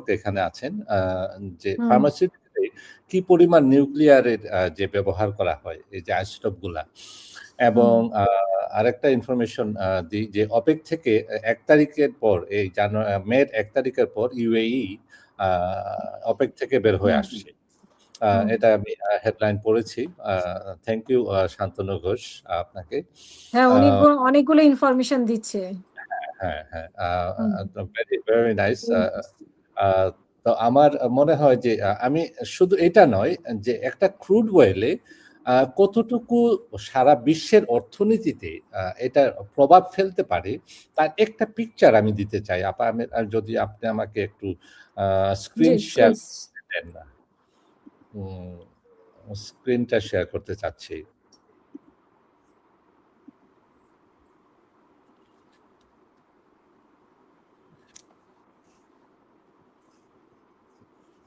এখানে আছেন যে হুম, ফার্মাসিউটিক্যালে কি পরিমাণ নিউক্লিয়ারের যে ব্যবহার করা হয় এই যে আইসোটোপ গুলা হুম, এবং আরেকটা ইনফরমেশন দিই যে OPEC থেকে ১ তারিখের পর এই মের ১ তারিখের পর UAE আ OPEC থেকে বের হয়ে হুম, আসছে। হুম। এটা আমি হেডলাইন পড়েছি। থ্যাংক ইউ শান্তনু ঘোষ আপনাকে। হ্যাঁ, আ অনেকগুলো ইনফরমেশন দিচ্ছে। হ্যাঁ, হ্যাঁ। হুম, ভেরি, ভেরি নাইস। হুম, আ তো আমার মনে হয় যে আমি শুধু এটা নয় যে একটা ক্রুড অয়েলে কতটুকু সারা বিশ্বের অর্থনীতিতে এটার প্রভাব ফেলতে পারে তার একটা পিকচার আমি দিতে চাই। যদি আপনি আমাকে একটু জি, স্ক্রিন শেয়ার প্লিজ। দেন না। হুম, স্ক্রিনটা শেয়ার করতে চাচ্ছি।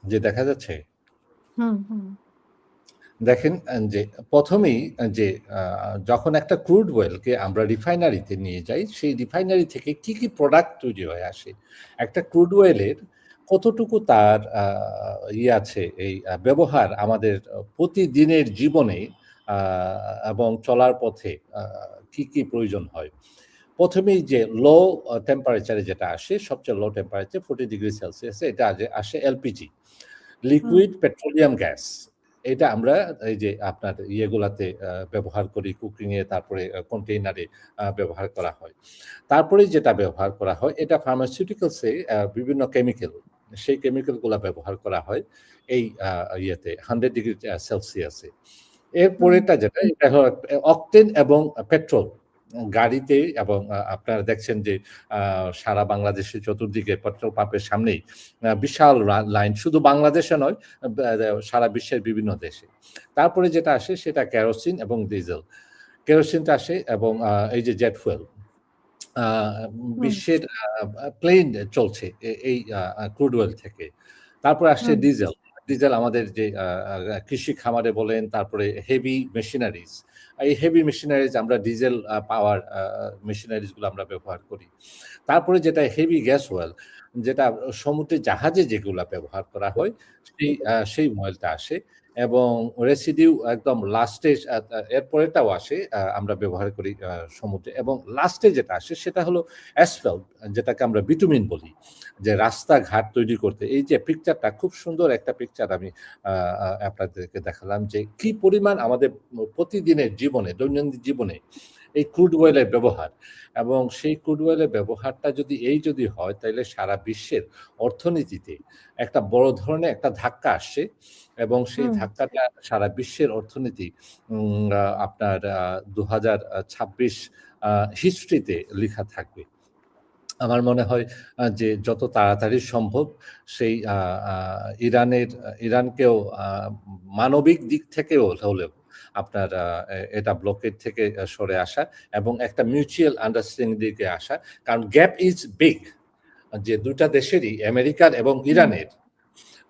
যে দেখা যাচ্ছে? হুম, হুম, দেখেন যে ১ম এই যে আ যখন একটা ক্রুড অয়েলকে আমরা রিফাইনারিতে নিয়ে যাই, সেই রিফাইনারি থেকে কি প্রোডাক্ট তৈরি হয়ে আসে? একটা ক্রুড অয়েলের কতটুকু তার আছে এই ব্যবহার আমাদের প্রতিদিনের জীবনে আ এবং চলার পথে কি প্রয়োজন হয়? ১ম এই যে লো টেম্পারেচারে যেটা আসে, সবচেয়ে লো টেম্পারেচার 40 ডিগ্রি সেলসিয়াসে এটা আসে এলপিজি। হুম, লিকুইড পেট্রোলিয়াম গ্যাস। এটা আমরা এই যে আপনার ইয়েগুলাতে ব্যবহার করি কুকিং এ তারপরে কন্টেইনারে ব্যবহার করা হয়। তারপরে যেটা ব্যবহার করা হয় এটা ফার্মাসিউটিক্যালস এ বিভিন্ন কেমিক্যাল। সেই কেমিক্যাল গুলা ব্যবহার করা হয় এই ইয়েতে 100 ডিগ্রি সেলসিয়াসে। এর হুম, পরেরটা যেটা এটা হলো অকটেন এবং পেট্রোল। গাড়িতে এবং আপনারা দেখছেন যে আ সারা বাংলাদেশে চতুর্দিকে পেট্রোল পাম্পের সামনেই বিশাল লাইন শুধু বাংলাদেশে নয়, সারা বিশ্বের বিভিন্ন দেশে। তারপরে যেটা আসে সেটা কেরোসিন এবং ডিজেল। কেরোসিনটা আসে এবং এই যে জেট ফুয়েল। আ হুম, বিশ্বের প্লেন চলছে এই ক্রুড অয়েল থেকে। তারপরে আসছে হুম, ডিজেল। ডিজেল আমাদের যে কৃষি খামারে বলেন, তারপরে হেভি মেশিনারিজ। এই হেভি মেশিনারিজ আমরা ডিজেল পাওয়ার মেশিনারিজ গুলো আমরা ব্যবহার করি। তারপরে যেটা হেভি গ্যাস অয়েল যেটা সমুদ্রে জাহাজে যেগুলা ব্যবহার করা হয় সেই অয়েলটা আসে এবং রেসিডিউ একদম লাস্টে এর পরেরটাও আসে আমরা ব্যবহার করি সমুদ্রে এবং লাস্টে যেটা আসে সেটা হলো অ্যাসফল্ট যেটাকে আমরা বিটুমিন বলি। যে রাস্তাঘাট তৈরি করতে এই যে পিকচারটা খুব সুন্দর একটা পিকচার আমি আ আ আপনাদেরকে দেখালাম যে কি পরিমাণ আমাদের প্রতিদিনের জীবনে দৈনন্দিন জীবনে এই ক্রুড অয়েলের ব্যবহার এবং সেই ক্রুড অয়েলের ব্যবহারটা যদি হয় তাইলে সারা বিশ্বের অর্থনীতিতে একটা বড় ধরনের একটা ধাক্কা আসছে এবং সেই হুম, ধাক্কাটা সারা বিশ্বের অর্থনীতি আপনার ২০২৬ আ হিস্ট্রিতে লিখা থাকবে। আমার মনে হয় যে যত তাড়াতাড়ি সম্ভব সেই আ আ ইরানকেও মানবিক দিক থেকেও হলেও আপনার এটা ব্লকেড থেকে সরে আসা এবং একটা মিউচুয়াল আন্ডারস্ট্যান্ডিং দিকে আসা। কারণ গ্যাপ ইজ বিগ যে ২ টা দেশেরই আমেরিকার এবং হুম, ইরানের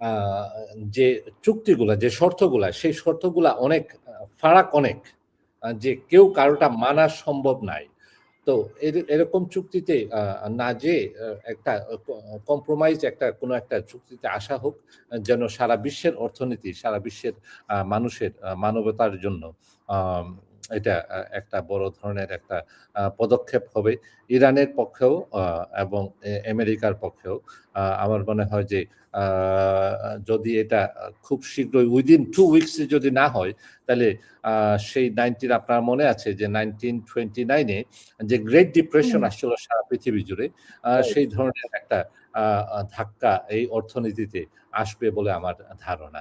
আ যে চুক্তিগুলা, যে শর্তগুলা, সেই শর্তগুলা অনেক ফারাক অনেক। যে কেউ কারোটা মানা সম্ভব নাই। তো এরকম চুক্তিতে না যেয়ে একটা কম্প্রোমাইজ কোনো একটা চুক্তিতে আসা হোক, যেন সারা বিশ্বের অর্থনীতি, সারা বিশ্বের মানুষের মানবতার জন্য আম এটা একটা বড় ধরনের একটা পদক্ষেপ হবে। ইরানের পক্ষেও এবং আমেরিকার পক্ষেও। আমার মনে হয় যে আ যদি এটা খুব শীঘ্রই উইদিন 2 উইকস এ যদি না হয়, তাহলে আ সেই 19 আপনার মনে আছে যে 1929 এ যে গ্রেট ডিপ্রেশন হুম। আসছিল সারা পৃথিবী জুড়ে, সেই ধরনের একটা আ আ ধাক্কা এই অর্থনীতিতে আসবে বলে আমার ধারণা।